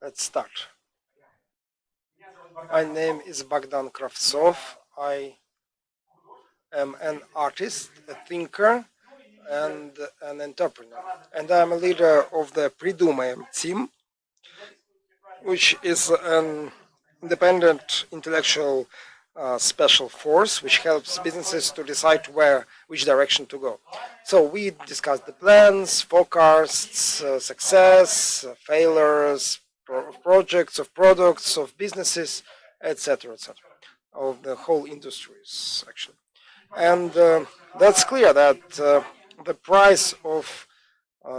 Let's start. My name is Bogdan Kravtsov. I am an artist, a thinker, and an entrepreneur. And I'm a leader of the Prидumay team, which is an independent intellectual special force which helps businesses to decide which direction to go. So we discuss the plans, forecasts, success, failures, projects, of products, of businesses, etc., etc., of the whole industries actually. And that's clear that the price of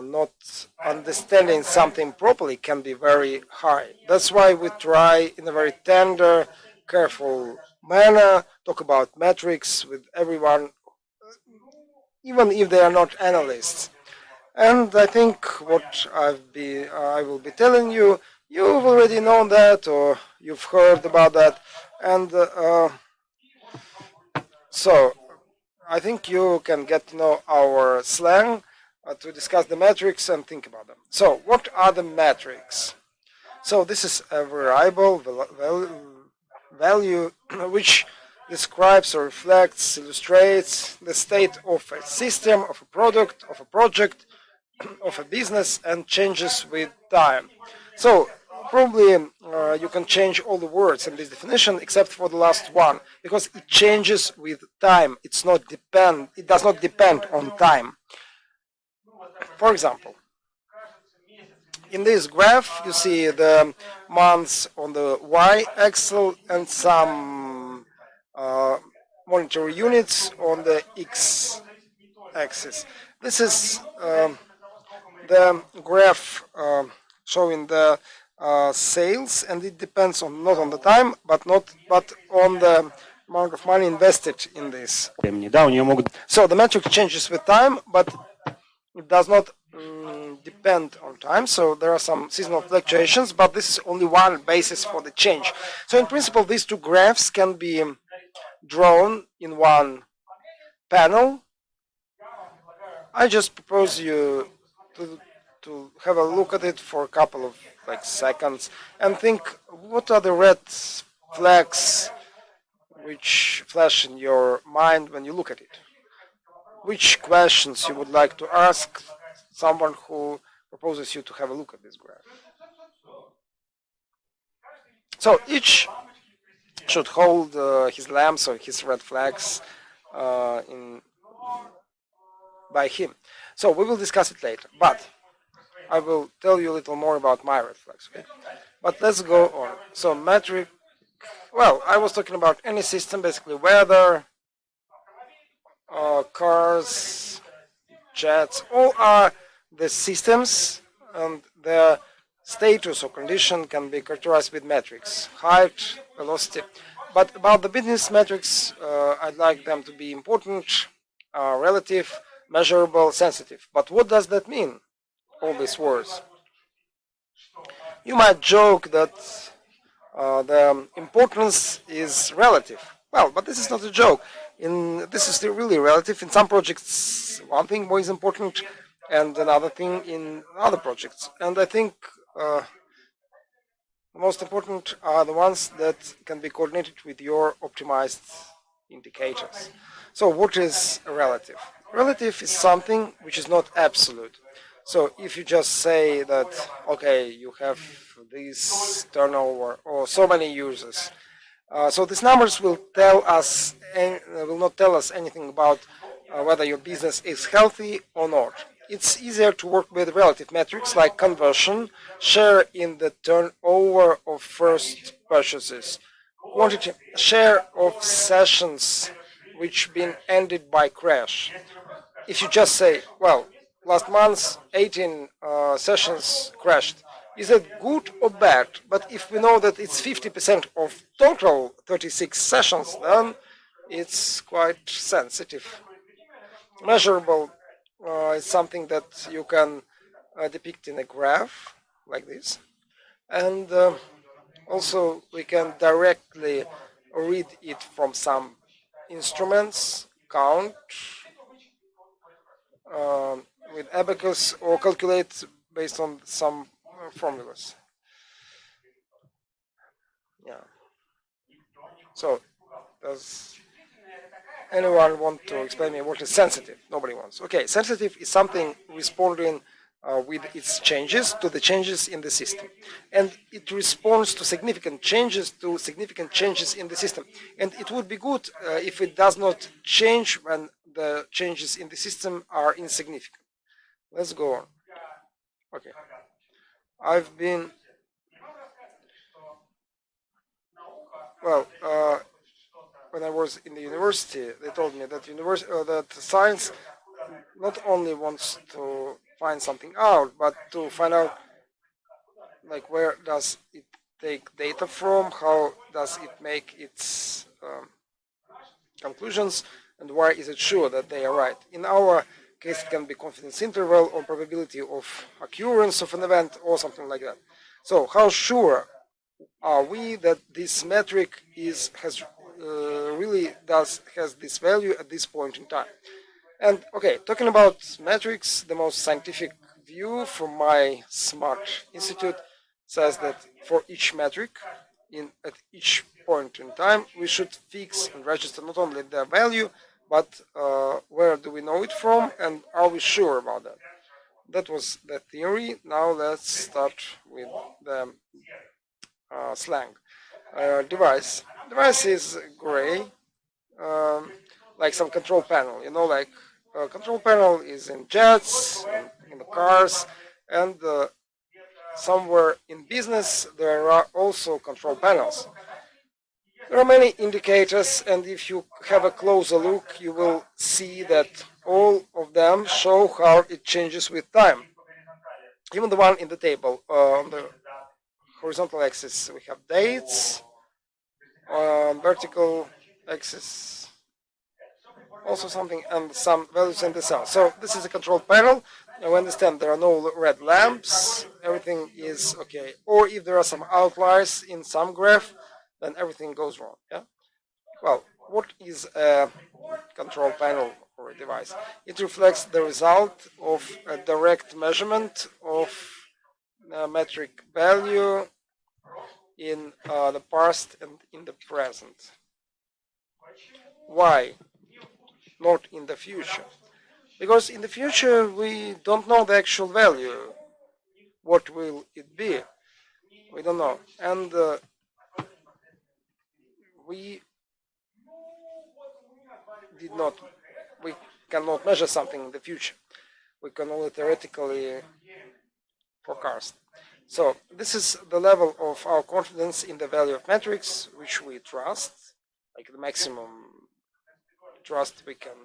not understanding something properly can be very high. That's why we try in a very tender, careful manner talk about metrics with everyone, even if they are not analysts. And I think what I will be telling you, you've already known that or you've heard about that, and so I think you can get to know our slang to discuss the metrics and think about them. So, what are the metrics? So, this is a variable value which describes or reflects, illustrates the state of a system, of a product, of a project, of a business, and changes with time. So probably you can change all the words in this definition except for the last one because it changes with time. It does not depend on time. For example, in this graph you see the months on the y-axis and some monetary units on the x-axis. This is the graph showing the sales, and it depends on not on the time, but on the amount of money invested in this. So the metric changes with time, but it does not depend on time. So there are some seasonal fluctuations, but this is only one basis for the change. So in principle, these two graphs can be drawn in one panel. I just propose you to have a look at it for a couple of seconds and think what are the red flags which flash in your mind when you look at it. Which questions you would like to ask someone who proposes you to have a look at this graph. So each should hold his lamps or his red flags by him. So we will discuss it later, but I will tell you a little more about my red flags. Okay? But let's go on. So metric, well, I was talking about any system, basically weather, cars, jets, all are the systems, and their status or condition can be characterized with metrics, height, velocity. But about the business metrics, I'd like them to be important, relative, measurable, sensitive. But what does that mean, all these words? You might joke that the importance is relative. Well, but this is not a joke. This is still really relative. In some projects, one thing more is important, and another thing in other projects. And I think the most important are the ones that can be coordinated with your optimized indicators. So what is relative? Relative is something which is not absolute. So if you just say that, okay, you have this turnover or so many users, so these numbers will not tell us anything about whether your business is healthy or not. It's easier to work with relative metrics like conversion, share in the turnover of first purchases, quantity, share of sessions which been ended by crash. If you just say, well, last month 18 sessions crashed, is that good or bad? But if we know that it's 50% of total 36 sessions, then it's quite sensitive. Measurable is something that you can depict in a graph like this, and also we can directly read it from some instruments, count with abacus, or calculate based on some formulas. So, does anyone want to explain me what is sensitive? Nobody wants. Okay, sensitive is something responding with its changes to the changes in the system, and it responds to significant changes in the system. And it would be good if it does not change when the changes in the system are insignificant. Let's go on. Okay, I've been well. When I was in the university, they told me that that science not only wants to find something out, but to find out like where does it take data from, how does it make its conclusions, and why is it sure that they are right. In our case, it can be confidence interval or probability of occurrence of an event or something like that. So how sure are we that this metric has this value at this point in time? And okay, talking about metrics, the most scientific view from my smart institute says that for each metric at each point in time, we should fix and register not only the value, but where do we know it from and are we sure about that? That was the theory. Now let's start with the slang. Device. Device is gray, like some control panel. Like control panel is in jets, in the cars, and somewhere in business there are also control panels. There are many indicators, and if you have a closer look, you will see that all of them show how it changes with time. Even the one in the table, on the horizontal axis, we have dates. On vertical axis, also something, and some values in the cell. So this is a control panel. Now we understand there are no red lamps. Everything is okay. Or if there are some outliers in some graph, then everything goes wrong. Yeah. Well, what is a control panel or a device? It reflects the result of a direct measurement of a metric value in the past and in the present. Why not in the future? Because in the future we don't know the actual value. What will it be? We don't know. And we we cannot measure something in the future. We can only theoretically forecast. So this is the level of our confidence in the value of metrics, which we trust, like the maximum trust we can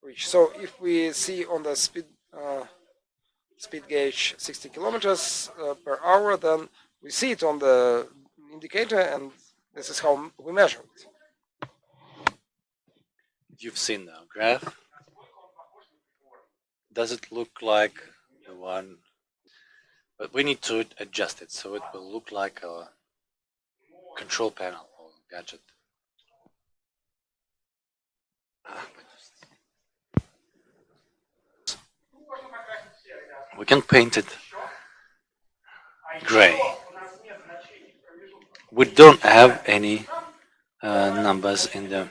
reach. So if we see on the speed gauge 60 kilometers per hour, then we see it on the indicator, and this is how we measure it. You've seen the graph. Does it look like the one? But we need to adjust it so it will look like a control panel or gadget. We can paint it gray. We don't have any numbers in the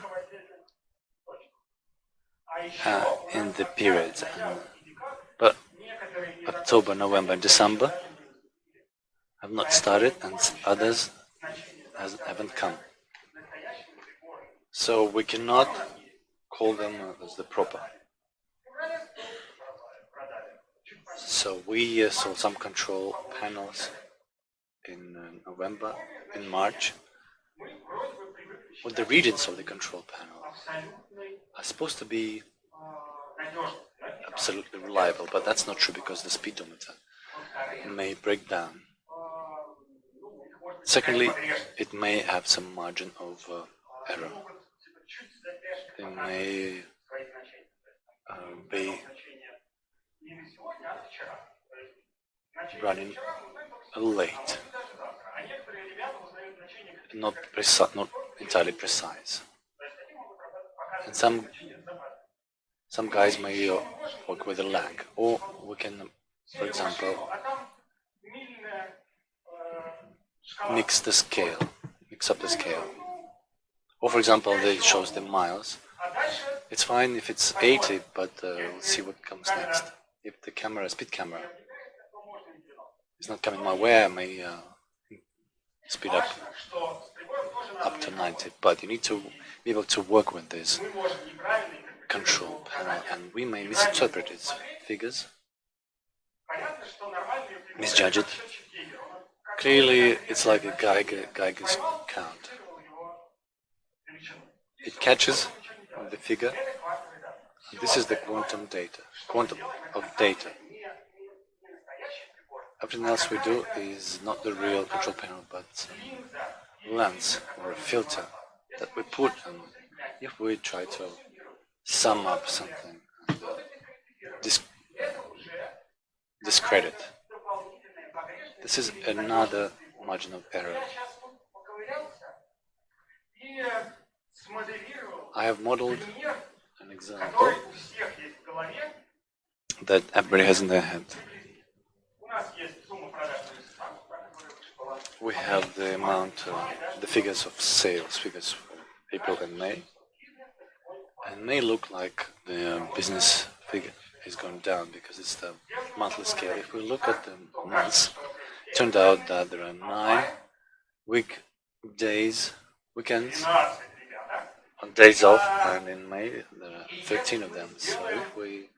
periods, but October, November, December have not started, and others haven't come. So we cannot call them as the proper. So we saw some control panels in November, in March. Well, the readings of the control panel are supposed to be absolutely reliable, but that's not true because the speedometer may break down. Secondly, it may have some margin of error. It may be running late, not entirely precise, and some guys may work with a lag, or we can, for example, mix up the scale. Or for example, it shows the miles. It's fine if it's 80, but we'll see what comes next. If the speed camera, is not coming my way, I may speed up to 90. But you need to be able to work with this control panel, and we may misinterpret its figures, misjudge it. Clearly, it's like a Geiger's count. It catches the figure. This is the quantum of data. Everything else we do is not the real control panel, but a lens or a filter that we put on if we try to sum up something and discredit. This is another margin of error. I have modeled an example that everybody has in their head. We have the amount, the figures of sales, figures for April and May. And may look like the business figure is going down because it's the monthly scale. If we look at the months, it turned out that there are 9 weekends on days off, and in May there are 13 of them. So if we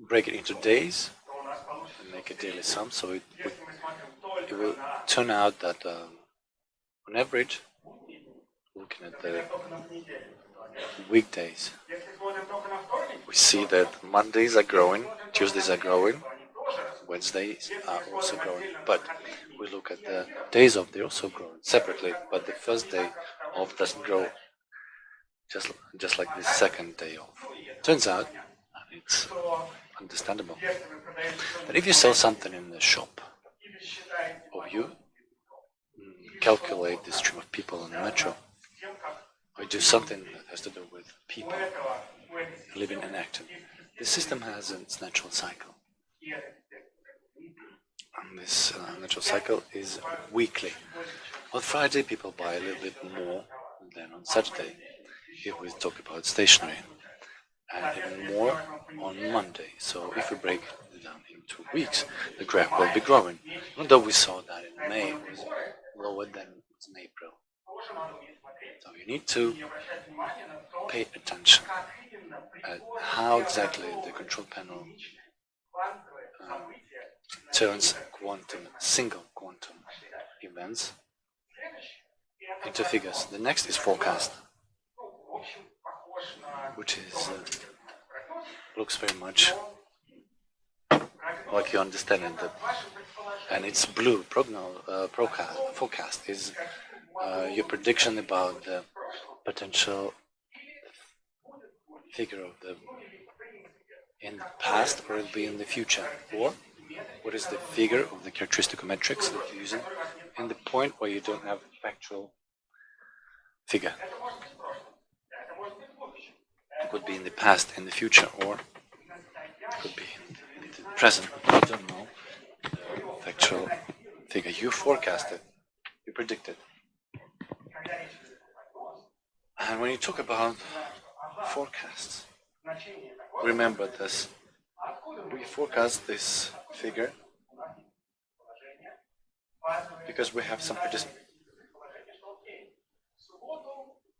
break it into days and make a daily sum, so it will turn out that on average, looking at the weekdays, we see that Mondays are growing, Tuesdays are growing, Wednesdays are also growing, but we look at the days off, they're also growing separately, but the first day off doesn't grow just like the second day off. Turns out, and it's understandable, that if you sell something in the shop, or you calculate the stream of people in the metro, or do something that has to do with people living and acting, the system has its natural cycle. And this natural cycle is weekly. On Friday, people buy a little bit more than on Saturday, if we talk about stationery, and even more on Monday. So if we break it down into weeks, the graph will be growing. Even though we saw that in May, it was lower than it was in April. So you need to pay attention at how exactly the control panel turns single quantum events into figures. The next is forecast, which is looks very much like you understand it, and it's blue. Forecast is your prediction about the potential figure of the in the past, or it'll be in the future, or what is the figure of the characteristic metrics that you're using in the point where you don't have factual figure. It could be in the past, in the future, or it could be in the present. You don't know the factual figure. You forecasted, you predicted. And when you talk about forecasts, remember this. We forecast this figure because we have some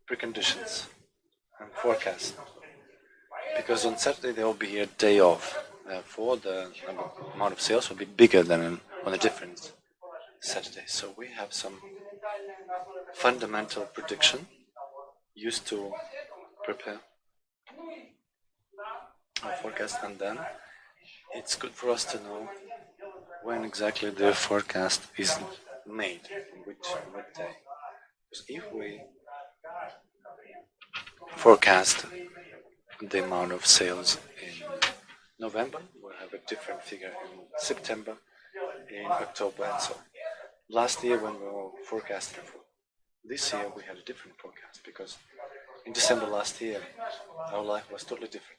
preconditions and forecast. Because on Saturday there will be a day off, therefore the amount of sales will be bigger than on a different Saturday. So we have some fundamental prediction used to prepare our forecast, and then it's good for us to know when exactly the forecast is made, which day. Because if we forecast the amount of sales in November, we'll have a different figure in September, in October, and so on. Last year, when we were forecasting for this year, we had a different forecast because in December last year, our life was totally different.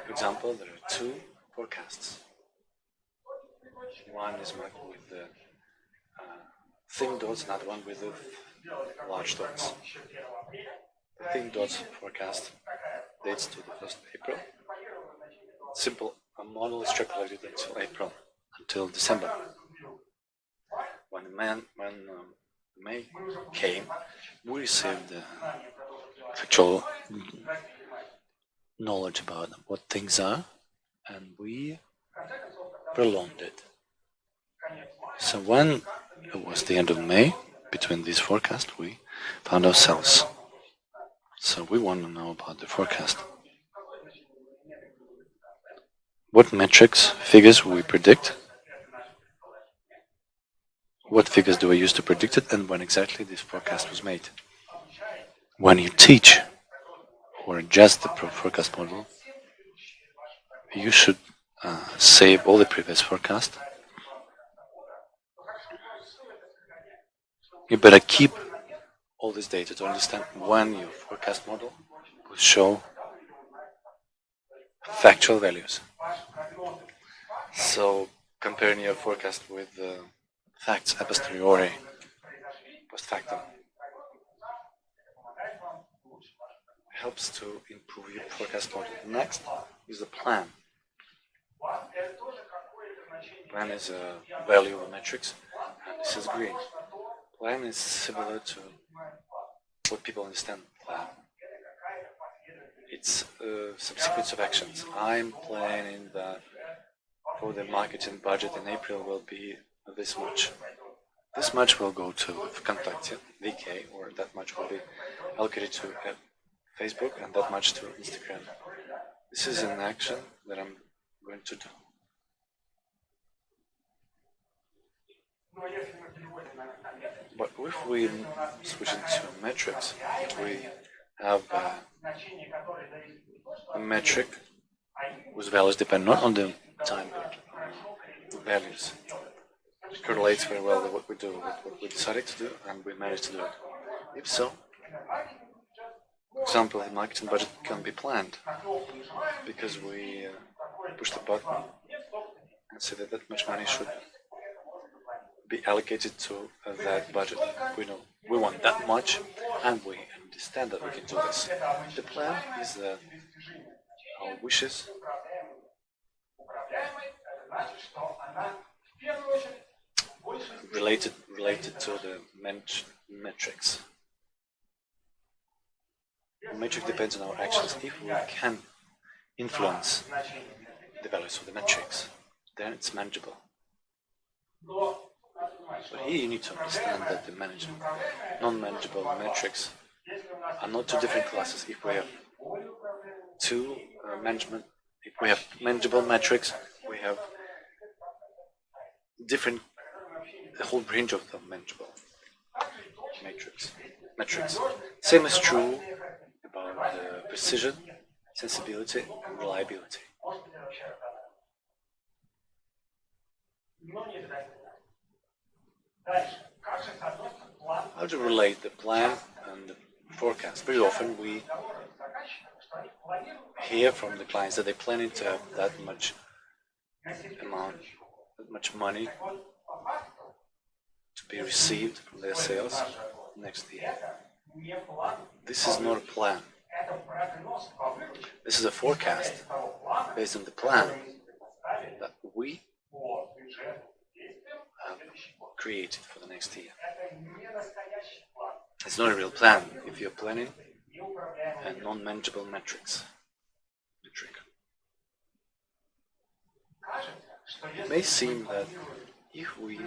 For example, there are 2 forecasts. One is marked with the thin dots, another one with the large dots. The thin dots forecast dates to the 1st of April. Simple model extrapolated until April, until December. When May came, we received actual knowledge about what things are, and we prolonged it. So when it was the end of May, between these forecasts, we found ourselves. So we want to know about the forecast. What metrics, figures we predict? What figures do we use to predict it, and when exactly this forecast was made? When you teach or adjust the forecast model, you should save all the previous forecast. You better keep all this data to understand when your forecast model will show factual values. So comparing your forecast with facts a posteriori, post factum, helps to improve your forecast model. Next is the plan. Plan is a value of metrics, and this is green. Plan is similar to what people understand plan. It's a sequence of actions. I'm planning that for the marketing budget in April will be this much. This much will go to Vkontakte, VK, or that much will be allocated to Facebook, and that much to Instagram. This is an action that I'm going to do. But if we switch into metrics, we have a metric whose values depend not on the time but the values. It correlates very well with what we do, with what we decided to do, and we managed to do it. If so, for example, the marketing budget can be planned because we push the button and say that that much money should be allocated to that budget. We know we want that much, and we understand that we can do this. The plan is our wishes related to the metrics. The metric depends on our actions. If we can influence the values of the metrics, then it's manageable. But here you need to understand that the non-manageable metrics are not two different classes. If we have if we have manageable metrics, we have a whole range of the manageable metrics. Same is true about precision, sensibility, and reliability. How to relate the plan and the forecast? Very often we hear from the clients that they're planning to have that much money to be received from their sales next year. This is not a plan. This is a forecast based on the plan that we have created for the next year. It's not a real plan if you're planning a non-manageable metric. It may seem that if we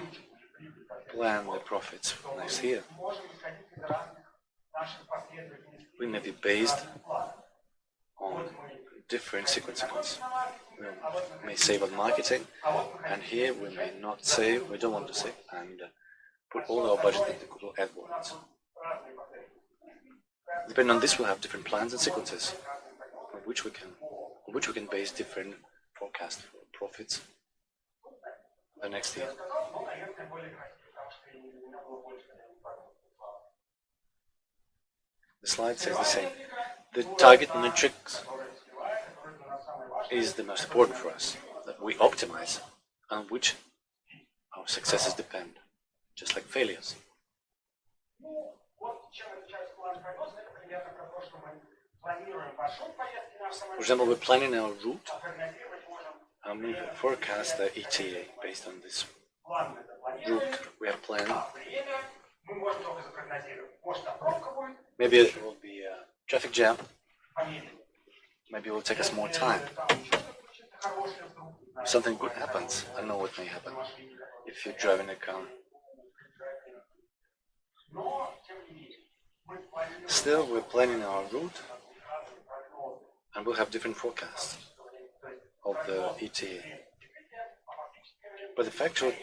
plan the profits for next year, we may be based on different sequences. We may save on marketing, and here we may not save, we don't want to save, and put all our budget into Google AdWords. Depending on this, we'll have different plans and sequences on which we can base different forecasts for profits the next year. The slide says the same. The target metrics is the most important for us. that we optimize, on which our successes depend, just like failures. For example, we're planning our route and we forecast the ETA based on this route we have planned. Maybe it will be a traffic jam. Maybe it will take us more time. If something good happens, I know what may happen if you're driving a car. Still, we're planning our route and we'll have different forecasts of the ETA. But the factual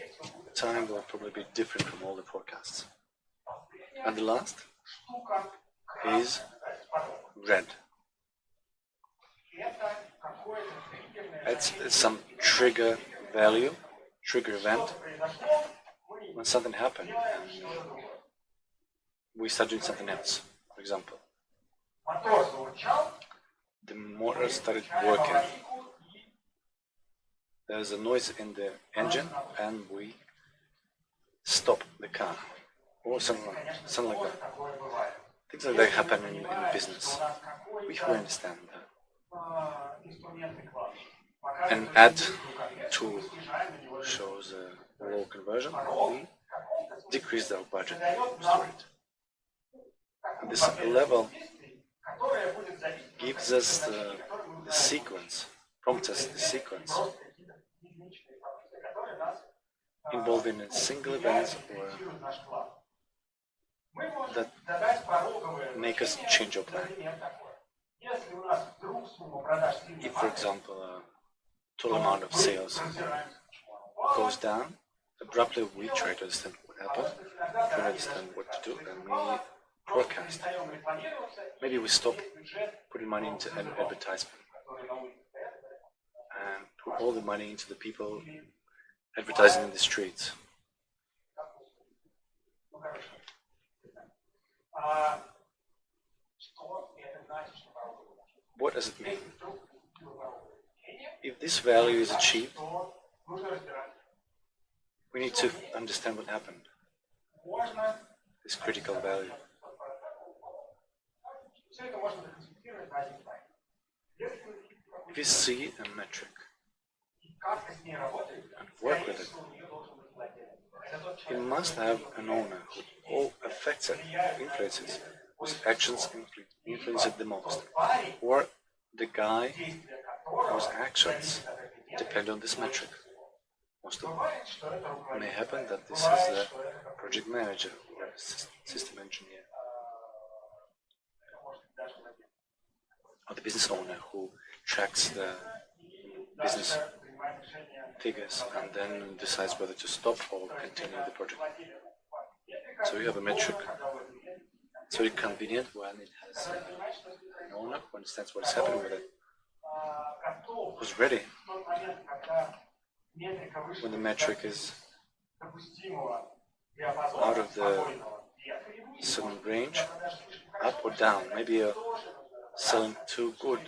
time will probably be different from all the forecasts. And the last is red. It's some trigger value, trigger event, when something happened and we start doing something else. For example, the motor started working. There's a noise in the engine and we stop the car. Or something like that. Things like that happen in business. We understand that. An ad tool shows a low conversion. We decrease our budget for it. And this level gives us the sequence, prompts us the sequence involving a single event or that make us change our plan. If, for example, a total amount of sales goes down, abruptly we try to understand what happened, try to understand what to do, and we forecast. Maybe we stop putting money into advertisement and put all the money into the people advertising in the streets. What does it mean? If this value is achieved, we need to understand what happened. This critical value. If you see a metric and work with it, it must have an owner who all affects it, influences, whose actions influence it the most, or the guy whose actions depend on this metric. Most of it may happen that this is the project manager or system engineer, or the business owner who tracks the business figures and then decides whether to stop or continue the project. So you have a metric. It's very convenient when it has an owner who understands what is happening with it, who's ready when the metric is out of the certain range, up or down. Maybe you're selling too good,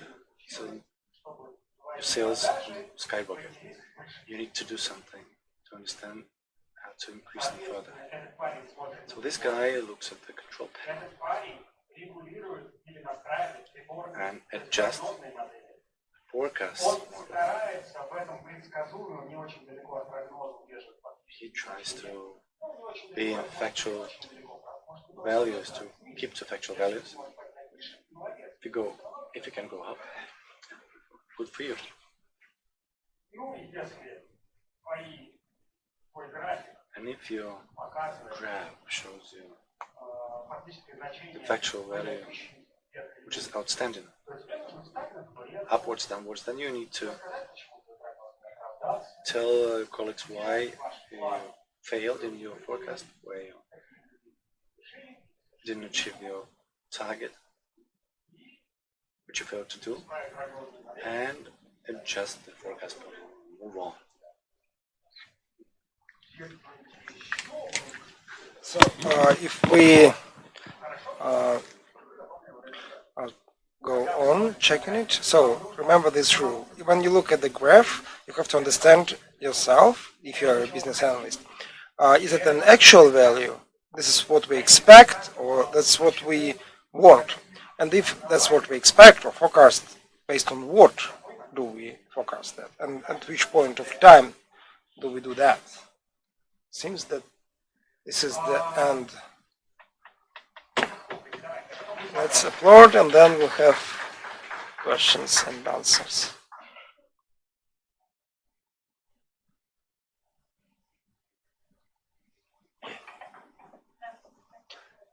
selling your sales skyrocket. You need to do something to understand how to increase them further. So this guy looks at the control panel and adjusts forecasts model. He tries to be in factual values, to keep to factual values. If you can go up, good for you. And if your graph shows you the factual value, which is outstanding, upwards, downwards, then you need to tell colleagues why you failed in your forecast, why you didn't achieve your target, which you failed to do, and adjust the forecast model. Move on. So if we go on checking it, so remember this rule. When you look at the graph, you have to understand yourself if you're a business analyst. Is it an actual value? This is what we expect, or that's what we want. And if that's what we expect or forecast, based on what do we forecast that? And at which point of time do we do that? Seems that this is the end. Let's applaud and then we'll have questions and answers.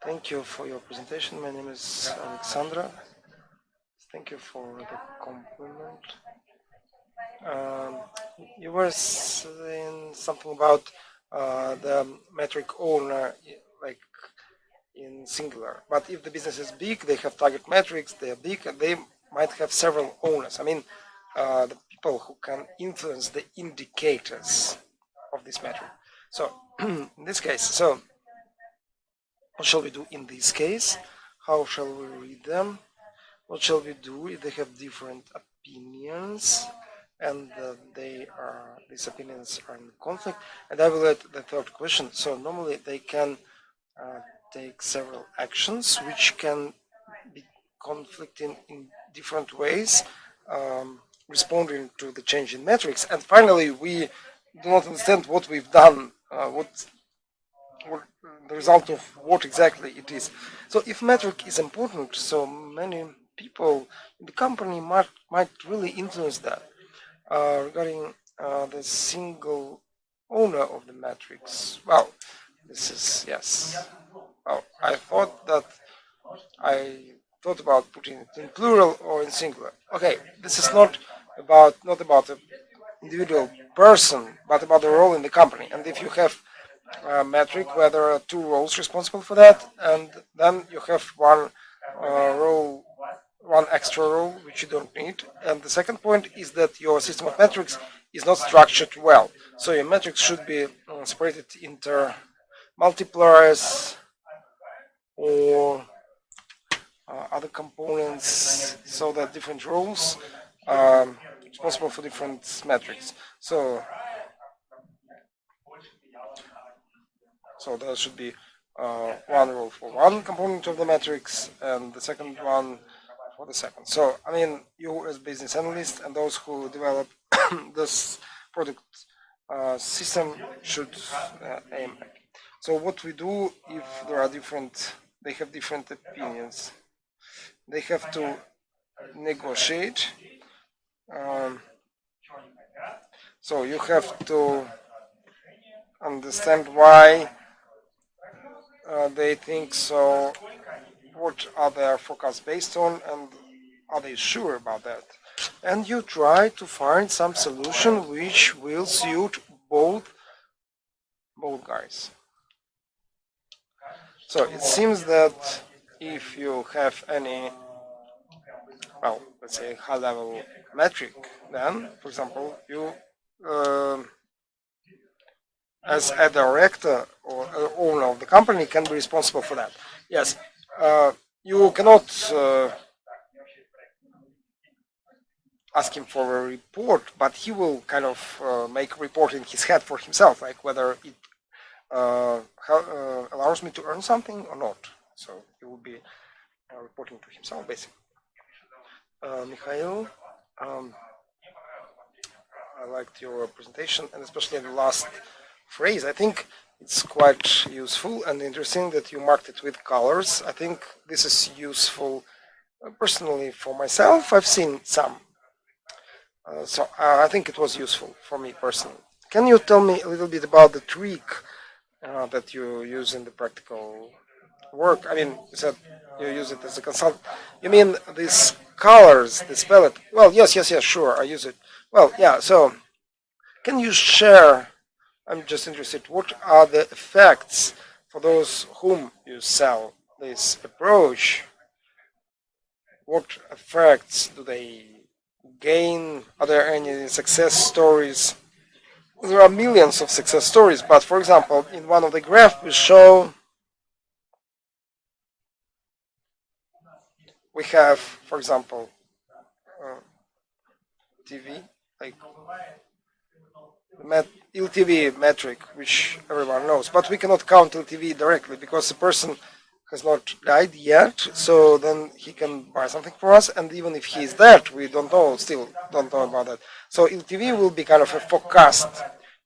Thank you for your presentation. My name is Alexandra. Thank you for the compliment. You were saying something about the metric owner, like in singular. But if the business is big, they have target metrics, they are big, and they might have several owners. I mean, the people who can influence the indicators of this metric. So, in this case, so what shall we do in this case? How shall we read them? What shall we do if they have different opinions and these opinions are in conflict? And I will add the third question. So normally they can take several actions which can be conflicting in different ways, responding to the change in metrics. And finally, we do not understand what we've done, what the result of what exactly it is. So if metric is important, so many people in the company might really influence that. Regarding the single owner of the metrics, well, this is, yes. Well, I thought about putting it in plural or in singular. Okay, this is not about an individual person, but about the role in the company. And if you have a metric where there are two roles responsible for that, and then you have one role, one extra role which you don't need. And the second point is that your system of metrics is not structured well. So your metrics should be separated into multipliers or other components, so that different roles are responsible for different metrics. So there should be one role for one component of the metrics and the second one for the second. So I mean, you as business analyst and those who develop this product system should aim at. So what we do if there are they have different opinions, they have to negotiate. So you have to understand why they think so, what are their forecasts based on, and are they sure about that? And you try to find some solution which will suit both guys. So it seems that if you have any, well, let's say high-level metric, then, for example, you as a director or owner of the company can be responsible for that. Yes, you cannot ask him for a report, but he will kind of make a report in his head for himself, like whether it allows me to earn something or not. So he will be reporting to himself, basically. Mikhail, I liked your presentation, and especially the last phrase. I think it's quite useful and interesting that you marked it with colors. I think this is useful personally for myself. I've seen some. So I think it was useful for me personally. Can you tell me a little bit about the trick that you use in the practical work? I mean, you said you use it as a consultant. You mean these colors, this palette? Well, yes, sure, I use it. Well, yeah, so can you share, I'm just interested, what are the effects for those whom you sell this approach? What effects do they gain? Are there any success stories? There are millions of success stories, but for example, in one of the graphs we show we have, for example, TV, like LTV metric, which everyone knows, but we cannot count LTV directly because the person has not died yet, so then he can buy something for us, and even if he is dead, we don't know, still don't know about that. So LTV will be kind of a forecast.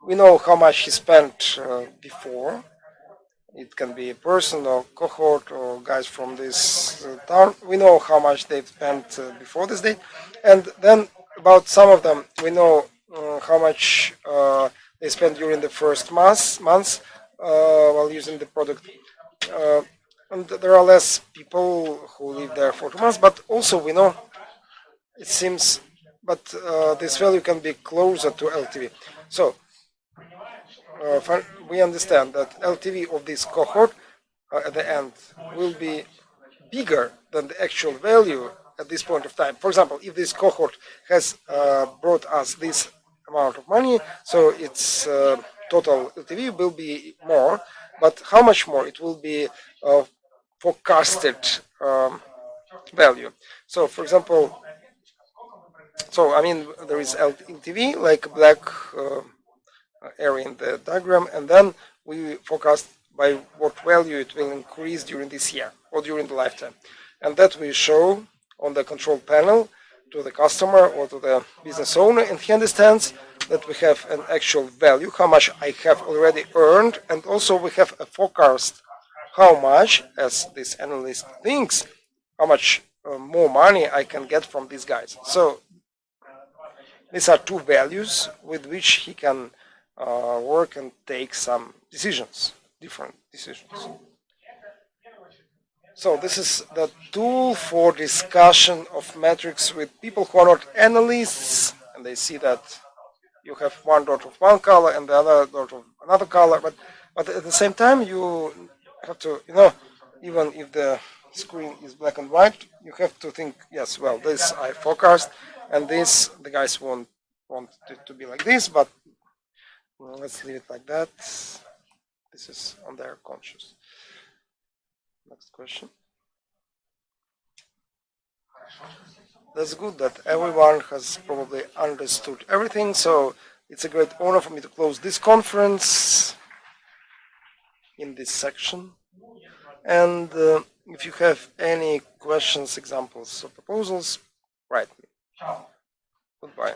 We know how much he spent before. It can be a person or cohort or guys from this town. We know how much they've spent before this date, and then about some of them, we know how much they spent during the first months while using the product. Uh, and there are less people who live there for 2 months, but also we know it seems, but this value can be closer to LTV. So we understand that LTV of this cohort at the end will be bigger than the actual value at this point of time. For example, if this cohort has brought us this amount of money, so its total LTV will be more, but how much more? It will be forecasted value. So, for example, so I mean, there is LTV, like a black area in the diagram, and then we forecast by what value it will increase during this year or during the lifetime. And that we show on the control panel to the customer or to the business owner, and he understands that we have an actual value, how much I have already earned, and also we have a forecast how much, as this analyst thinks, how much more money I can get from these guys. So these are two values with which he can work and take some decisions, different decisions. So this is the tool for discussion of metrics with people who are not analysts, and they see that you have one dot of one color and the other dot of another color, but at the same time you have to, even if the screen is black and white, you have to think, yes, well, this I forecast, and this the guys want it to be like this, but let's leave it like that. This is on their conscious. Next question. That's good that everyone has probably understood everything, so it's a great honor for me to close this conference in this section. And if you have any questions, examples, or proposals, write me. Goodbye.